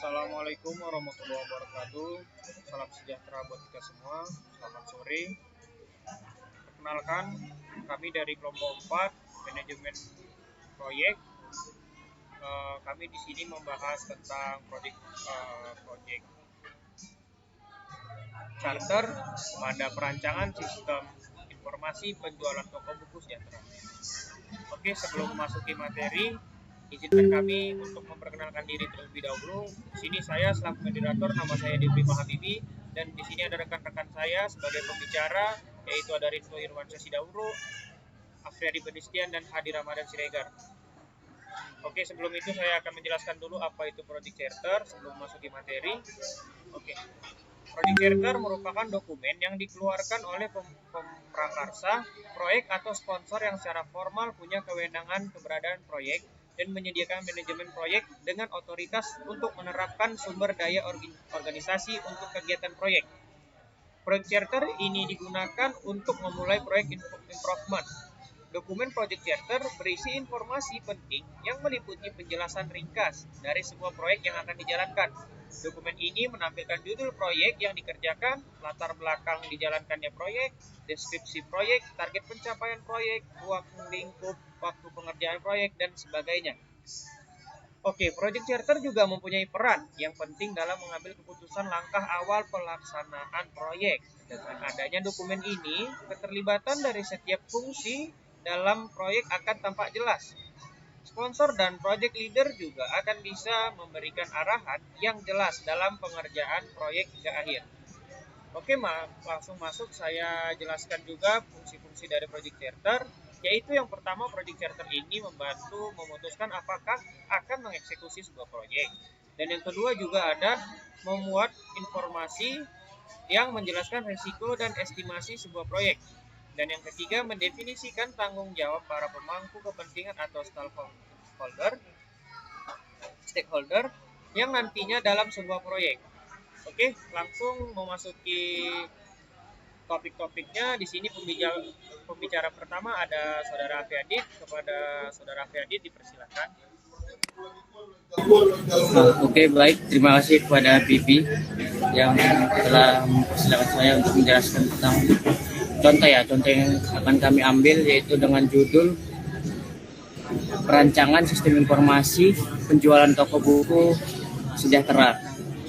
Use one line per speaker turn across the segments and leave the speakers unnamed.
Assalamualaikum warahmatullahi wabarakatuh. Salam sejahtera buat kita semua. Selamat sore. Perkenalkan, kami dari kelompok 4 manajemen proyek. Kami di sini membahas tentang proyek charter pada perancangan sistem informasi penjualan toko buku sejahtera. Oke, sebelum memasuki materi, izinkan kami untuk memperkenalkan diri terlebih dahulu. Di sini saya selaku moderator, nama saya Dibri Mahabibi, dan di sini ada rekan-rekan saya sebagai pembicara, yaitu ada Rinto Irwansyah Sidauro, Afriyadi Benistian, dan Hadi Ramadan Siregar. Oke, sebelum itu saya akan menjelaskan dulu apa itu Project Charter sebelum masuki materi. Oke, Project Charter merupakan dokumen yang dikeluarkan oleh pemprakarsa proyek atau sponsor yang secara formal punya kewenangan keberadaan proyek dan menyediakan manajemen proyek dengan otoritas untuk menerapkan sumber daya organisasi untuk kegiatan proyek. Project Charter ini digunakan untuk memulai proyek improvement. Dokumen Project Charter berisi informasi penting yang meliputi penjelasan ringkas dari sebuah proyek yang akan dijalankan. Dokumen ini menampilkan judul proyek yang dikerjakan, latar belakang dijalankannya proyek, deskripsi proyek, target pencapaian proyek, ruang lingkup, waktu pengerjaan proyek, dan sebagainya. Oke, Project Charter juga mempunyai peran yang penting dalam mengambil keputusan langkah awal pelaksanaan proyek. Dengan adanya dokumen ini, keterlibatan dari setiap fungsi dalam proyek akan tampak jelas. Sponsor dan project leader juga akan bisa memberikan arahan yang jelas dalam pengerjaan proyek hingga akhir. Oke, langsung masuk saya jelaskan juga fungsi-fungsi dari Project Charter, yaitu yang pertama, Project Charter ini membantu memutuskan apakah akan mengeksekusi sebuah proyek. Dan yang kedua juga ada memuat informasi yang menjelaskan risiko dan estimasi sebuah proyek. Dan yang ketiga, mendefinisikan tanggung jawab para pemangku kepentingan atau stakeholder yang nantinya dalam sebuah proyek. Oke, langsung memasuki topik-topiknya. Di sini pembicara pertama ada Saudara Afriyadi. Kepada Saudara Afriyadi dipersilakan.
Oke, baik. Terima kasih kepada Bibi yang telah mempersilakan saya untuk menjelaskan tentang contoh yang akan kami ambil, yaitu dengan judul perancangan sistem informasi penjualan toko buku sejahtera.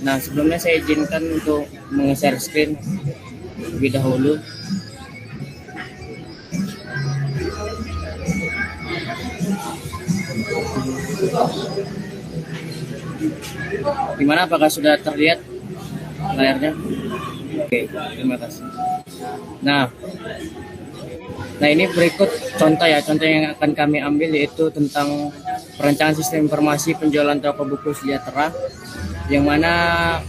Nah, sebelumnya saya izinkan untuk meng-share screen lebih dahulu. Gimana, apakah sudah terlihat layarnya? Oke, terima kasih. Nah, ini berikut contoh yang akan kami ambil, yaitu tentang perancangan sistem informasi penjualan toko buku sejahtera, yang mana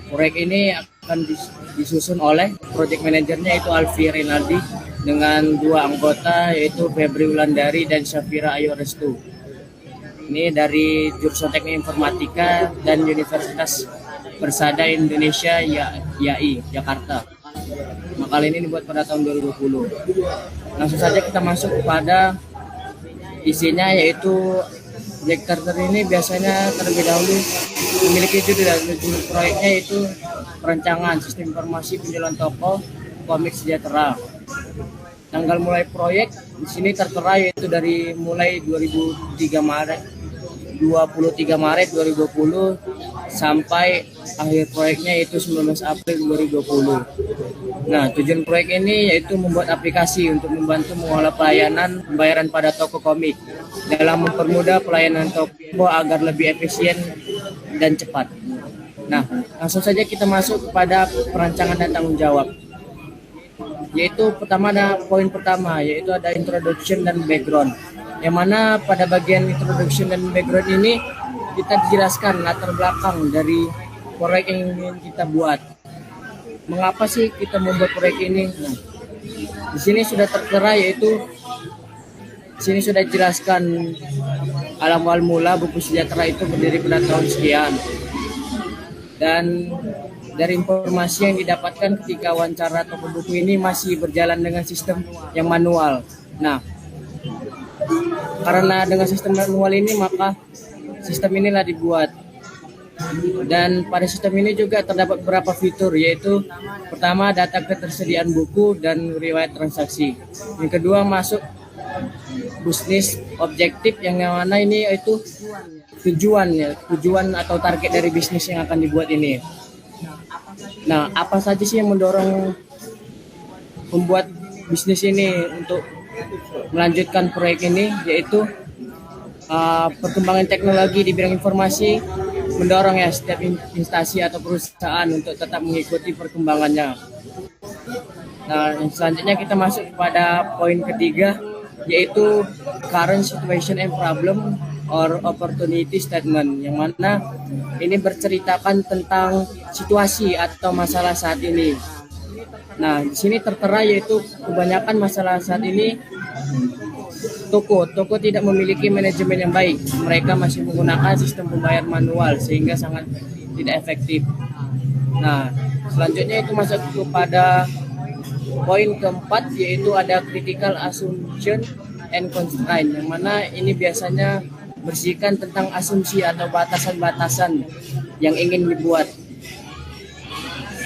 proyek ini akan disusun oleh project manajernya, yaitu Alfi Rinaldi, dengan 2 anggota, yaitu Febri Wulandari dan Syafira Ayu Restu. Ini dari jurusan Teknik Informatika dan Universitas Persada Indonesia YAI Jakarta. Makalah ini dibuat pada tahun 2020. Langsung saja kita masuk kepada isinya, yaitu Project Charter ini biasanya terlebih dahulu memiliki judul proyeknya, yaitu perancangan sistem informasi penjualan toko komik sejahtera. Tanggal mulai proyek di sini tertera, yaitu dari mulai 23 Maret 2020 sampai akhir proyeknya, yaitu 19 April 2020. Nah, tujuan proyek ini yaitu membuat aplikasi untuk membantu mengolah pelayanan pembayaran pada toko komik dalam mempermudah pelayanan toko agar lebih efisien dan cepat. Nah, langsung saja kita masuk kepada perancangan dan tanggung jawab. Yaitu pertama, ada poin pertama, yaitu ada introduction dan background. Yang mana pada bagian introduction dan background ini kita dijelaskan latar belakang dari proyek yang ingin kita buat. Mengapa sih kita membuat proyek ini? Nah, di sini sudah tertera, yaitu di sini sudah dijelaskan awal mula buku sejahtera itu berdiri pada tahun sekian. Dan dari informasi yang didapatkan ketika wawancara toko buku ini masih berjalan dengan sistem yang manual. Nah, karena dengan sistem manual ini, maka sistem inilah dibuat. Dan pada sistem ini juga terdapat beberapa fitur, yaitu pertama data ketersediaan buku dan riwayat transaksi. Yang kedua masuk bisnis objektif, yang mana ini yaitu tujuan atau target dari bisnis yang akan dibuat ini. Nah, apa saja sih yang mendorong membuat bisnis ini untuk melanjutkan proyek ini, yaitu perkembangan teknologi di bidang informasi mendorong ya setiap instansi atau perusahaan untuk tetap mengikuti perkembangannya. Nah, selanjutnya kita masuk pada poin ketiga, yaitu current situation and problem or opportunity statement, yang mana ini berceritakan tentang situasi atau masalah saat ini. Nah, di sini tertera yaitu kebanyakan masalah saat ini toko tidak memiliki manajemen yang baik. Mereka masih menggunakan sistem pembayar manual sehingga sangat tidak efektif. Nah, selanjutnya itu masuk kepada poin keempat, yaitu ada critical assumption and constraint, yang mana ini biasanya bersihkan tentang asumsi atau batasan-batasan yang ingin dibuat.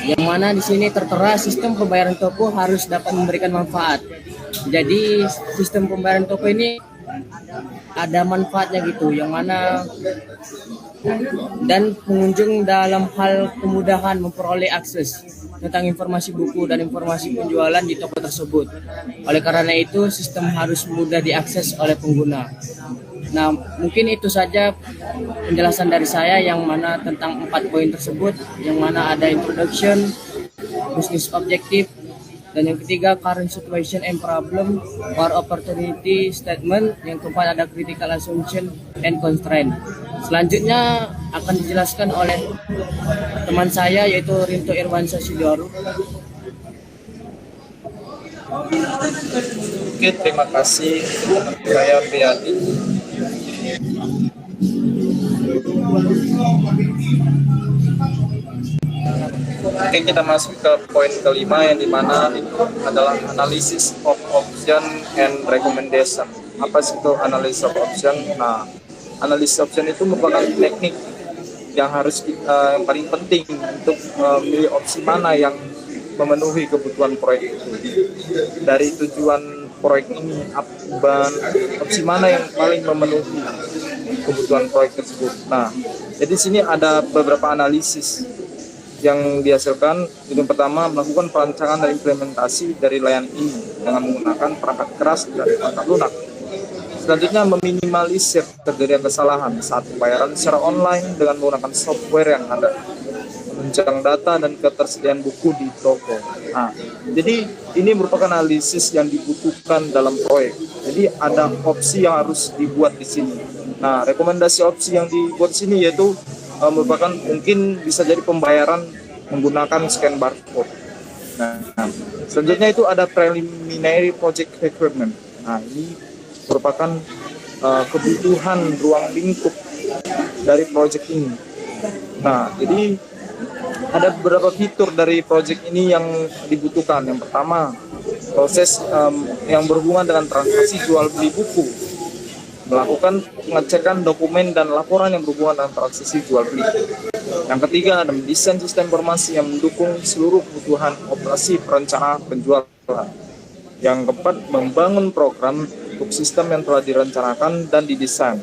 Yang mana di sini tertera sistem pembayaran toko harus dapat memberikan manfaat. Jadi sistem pembayaran toko ini ada manfaatnya gitu, yang mana dan pengunjung dalam hal kemudahan memperoleh akses tentang informasi buku dan informasi penjualan di toko tersebut. Oleh karena itu, sistem harus mudah diakses oleh pengguna. Nah, mungkin itu saja penjelasan dari saya yang mana tentang 4 poin tersebut, yang mana ada introduction, business objective, dan yang ketiga current situation and problem or opportunity statement, yang keempat ada critical assumption and constraint. Selanjutnya akan dijelaskan oleh teman saya, yaitu Rinto Irwansyah Sidoarjo.
Oke, terima kasih saya Priadi. Oke, kita masuk ke poin kelima, yang dimana itu adalah analysis of option and recommendation. Apa sih itu analysis of option? Nah, analysis option itu merupakan teknik yang harus yang paling penting untuk memilih opsi mana yang memenuhi kebutuhan proyek itu. Dari tujuan proyek ini, opsi mana yang paling memenuhi kebutuhan proyek tersebut. Nah, jadi sini ada beberapa analisis yang dihasilkan. Yang pertama, melakukan perancangan dan implementasi dari layanan ini dengan menggunakan perangkat keras dan perangkat lunak. Selanjutnya, meminimalisir terjadinya kesalahan saat pembayaran secara online dengan menggunakan software yang ada, menunjang data dan ketersediaan buku di toko. Nah, jadi ini merupakan analisis yang dibutuhkan dalam proyek. Jadi ada opsi yang harus dibuat di sini. Nah, rekomendasi opsi yang dibuat di sini yaitu merupakan mungkin bisa jadi pembayaran menggunakan scan barcode. Nah, selanjutnya itu ada preliminary project requirement. Nah, ini merupakan kebutuhan ruang lingkup dari project ini. Nah, jadi ada beberapa fitur dari project ini yang dibutuhkan. Yang pertama, proses yang berhubungan dengan transaksi jual beli buku, melakukan pengecekan dokumen dan laporan yang berhubungan dengan transaksi jual beli. Yang ketiga, ada mendesain sistem informasi yang mendukung seluruh kebutuhan operasi perencanaan penjualan. Yang keempat, membangun program untuk sistem yang telah direncanakan dan didesain.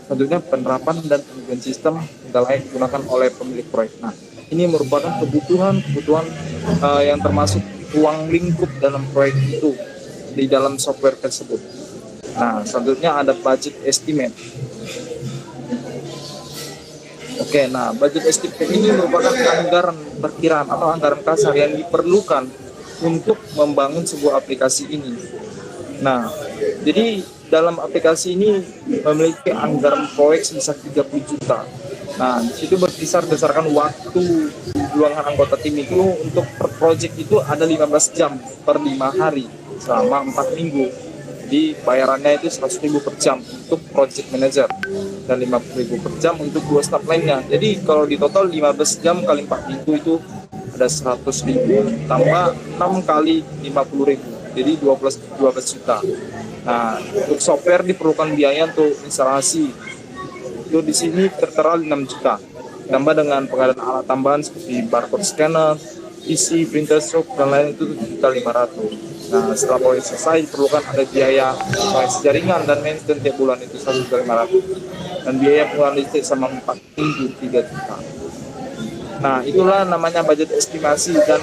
Selanjutnya, penerapan dan pengujian sistem yang layak digunakan oleh pemilik proyek. Nah, ini merupakan kebutuhan yang termasuk ruang lingkup dalam proyek itu di dalam software tersebut. Nah, selanjutnya ada budget estimate. Oke, nah budget estimate ini merupakan anggaran perkiraan atau anggaran kasar yang diperlukan untuk membangun sebuah aplikasi ini. Nah, jadi dalam aplikasi ini memiliki anggaran proyek sebesar 30 juta. Nah, di situ berkisar berdasarkan waktu luangan anggota tim itu untuk per project itu ada 15 jam per 5 hari selama 4 minggu. Jadi bayarannya itu 100.000 per jam untuk project manager dan 50.000 per jam untuk 2 staff lainnya. Jadi kalau di total 15 jam kali 4 minggu itu ada 100.000 tambah 6 kali 50.000. Jadi 12 juta. Nah, untuk software diperlukan biaya untuk instalasi. Itu di sini tertera 6 juta. ditambah dengan pengadaan alat tambahan seperti barcode scanner, PC, printer shop, dan lain itu 7.500.000. Nah, setelah proyek selesai diperlukan ada biaya koneksi jaringan dan maintenance tiap bulan itu 1.500.000, dan biaya pengeluaran listrik sama 4 minggu 3 juta. Nah, itulah namanya budget estimasi dan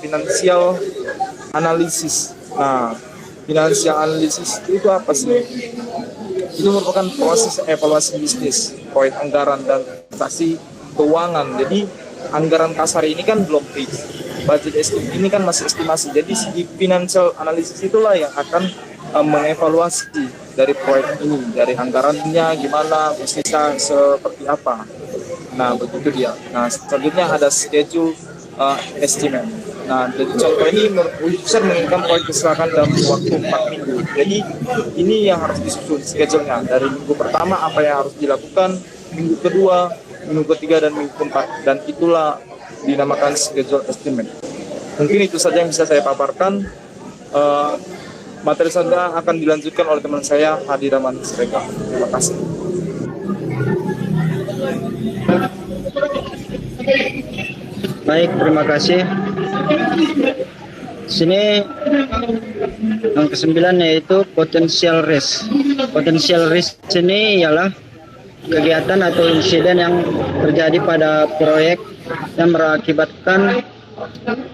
finansial analisis. Nah, financial analisis itu apa sih? Itu merupakan proses evaluasi bisnis, proyek anggaran, dan transaksi keuangan. Jadi anggaran kasar ini kan belum fix, budget estimate ini kan masih estimasi. Jadi segi financial analisis itulah yang akan mengevaluasi dari proyek ini, dari anggarannya gimana, bisnisnya seperti apa. Nah, begitu dia. Nah, selanjutnya ada schedule estimate. Nah, jadi contoh ini user menginginkan proyek diserahkan dalam waktu 4 minggu. Jadi ini yang harus disusun schedule-nya. Dari minggu pertama apa yang harus dilakukan, minggu kedua, minggu ketiga, dan minggu keempat. Dan itulah dinamakan schedule estimate. Mungkin itu saja yang bisa saya paparkan. Materi saya akan dilanjutkan oleh teman saya, Hadi Rahman Srega. Terima kasih.
Baik, terima kasih. Sini yang ke-9 yaitu potential risk. Potential risk ini ialah kegiatan atau insiden yang terjadi pada proyek yang berakibatkan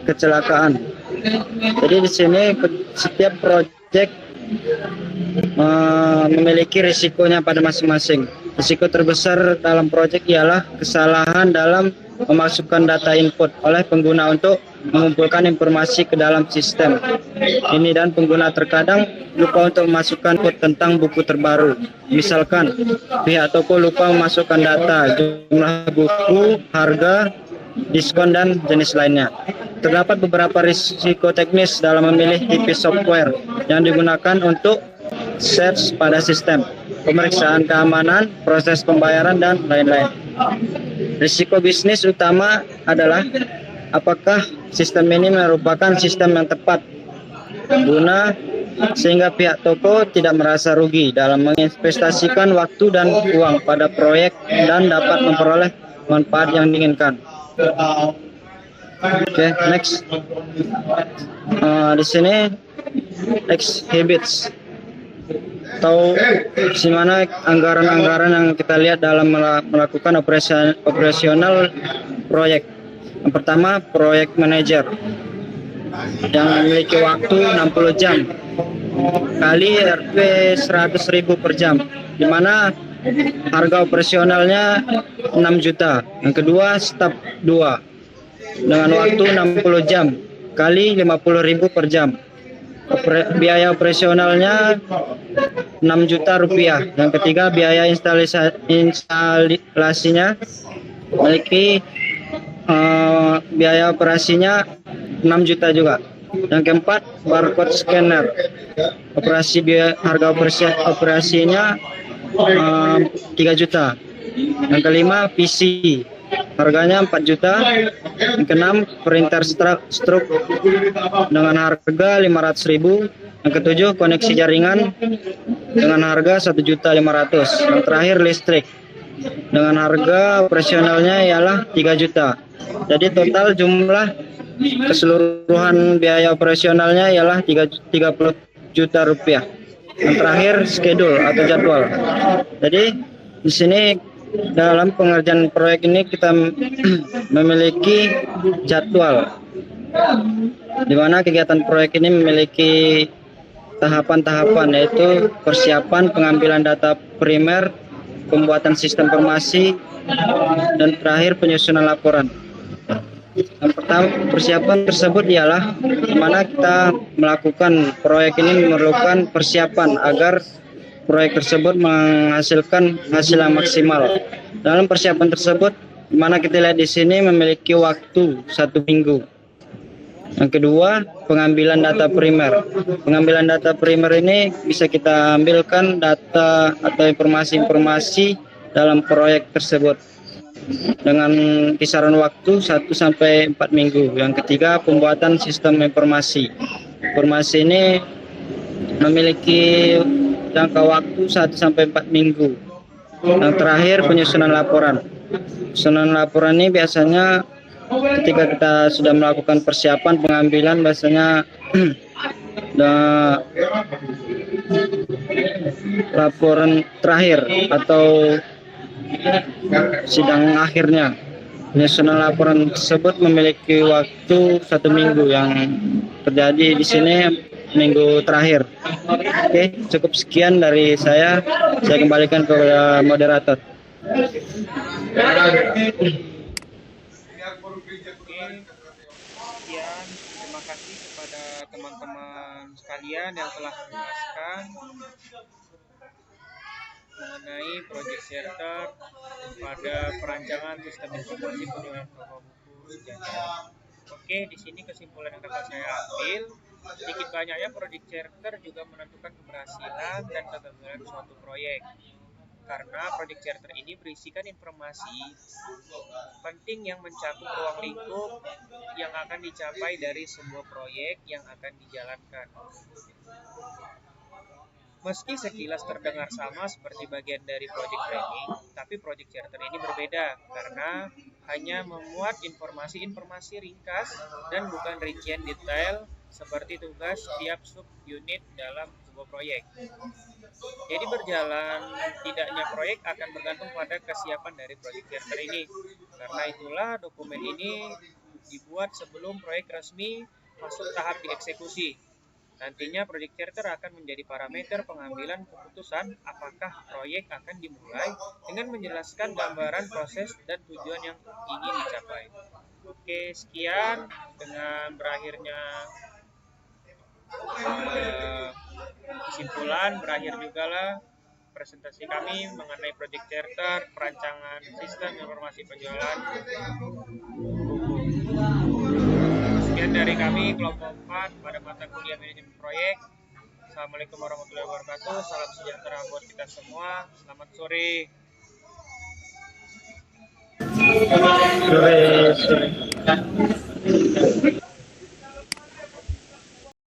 kecelakaan. Jadi di sini setiap proyek memiliki risikonya pada masing-masing. Risiko terbesar dalam proyek ialah kesalahan dalam memasukkan data input oleh pengguna untuk mengumpulkan informasi ke dalam sistem ini, dan pengguna terkadang lupa untuk memasukkan input tentang buku terbaru. Misalkan pihak toko lupa memasukkan data jumlah buku, harga, diskon, dan jenis lainnya. Terdapat beberapa risiko teknis dalam memilih tipe software yang digunakan untuk search pada sistem, pemeriksaan keamanan, proses pembayaran, dan lain-lain. Risiko bisnis utama adalah apakah sistem ini merupakan sistem yang tepat guna sehingga pihak toko tidak merasa rugi dalam menginvestasikan waktu dan uang pada proyek dan dapat memperoleh manfaat yang diinginkan. Oke, next. Di sini next habits, atau di mana anggaran-anggaran yang kita lihat dalam melakukan operasional proyek. Yang pertama, proyek manager yang memiliki waktu 60 jam kali RP 100.000 per jam, di mana harga operasionalnya 6 juta. Yang kedua, staf 2 dengan waktu 60 jam kali 50.000 per jam. Biaya operasionalnya 6 juta rupiah. Yang ketiga, biaya instalasinya memiliki biaya operasinya 6 juta juga. Yang keempat, barcode scanner. Harga operasinya 3 juta. Yang kelima, PC. Harganya 4 juta. Yang keenam, printer stroke dengan harga 500.000. Yang ketujuh, koneksi jaringan dengan harga 1.500.000. Yang terakhir, listrik dengan harga operasionalnya ialah 3 juta. Jadi total jumlah keseluruhan biaya operasionalnya ialah 30 juta rupiah. Yang terakhir, schedule atau jadwal. Jadi di sini dalam pengerjaan proyek ini kita memiliki jadwal, di mana kegiatan proyek ini memiliki tahapan-tahapan, yaitu persiapan pengambilan data primer, pembuatan sistem informasi, dan terakhir penyusunan laporan. Yang pertama, persiapan tersebut ialah di mana kita melakukan proyek ini memerlukan persiapan agar proyek tersebut menghasilkan hasil yang maksimal. Dalam persiapan tersebut, di mana kita lihat di sini memiliki waktu 1 minggu. Yang kedua, pengambilan data primer. Pengambilan data primer ini bisa kita ambilkan data atau informasi-informasi dalam proyek tersebut dengan kisaran waktu 1 sampai 4 minggu. Yang ketiga, pembuatan sistem informasi. Informasi ini memiliki jangka waktu 1 sampai 4 minggu. Yang terakhir penyusunan laporan. Penyusunan laporan ini biasanya ketika kita sudah melakukan persiapan pengambilan, biasanya laporan terakhir atau sidang akhirnya. Penyusunan laporan tersebut memiliki waktu 1 minggu, yang terjadi di sini minggu terakhir. Oke, cukup sekian dari saya. Saya kembalikan ke moderator.
Oke, sekian. Terima kasih kepada teman-teman sekalian yang telah menjelaskan mengenai project shelter pada perancangan sistem informasi penjualan toko buku sejahtera. Oke, di sini kesimpulan yang dapat saya ambil, sedikit banyaknya project shelter juga menentukan keberhasilan dan kegagalan suatu proyek. Karena project charter ini berisikan informasi penting yang mencakup ruang lingkup yang akan dicapai dari sebuah proyek yang akan dijalankan. Meski sekilas terdengar sama seperti bagian dari project planning, tapi project charter ini berbeda karena hanya memuat informasi-informasi ringkas dan bukan rincian detail seperti tugas setiap sub-unit dalam sebuah proyek. Jadi berjalan tidaknya proyek akan bergantung pada kesiapan dari project charter ini. Karena itulah dokumen ini dibuat sebelum proyek resmi masuk tahap dieksekusi. Nantinya project charter akan menjadi parameter pengambilan keputusan apakah proyek akan dimulai dengan menjelaskan gambaran proses dan tujuan yang ingin dicapai. Oke, sekian dengan berakhirnya kesimpulan, berakhir juga lah presentasi kami mengenai project charter, perancangan sistem informasi penjualan buku. Sekian dari kami kelompok 4 pada mata kuliah manajemen proyek. Assalamualaikum warahmatullahi wabarakatuh. Salam sejahtera buat kita semua. Selamat sore.
Sore.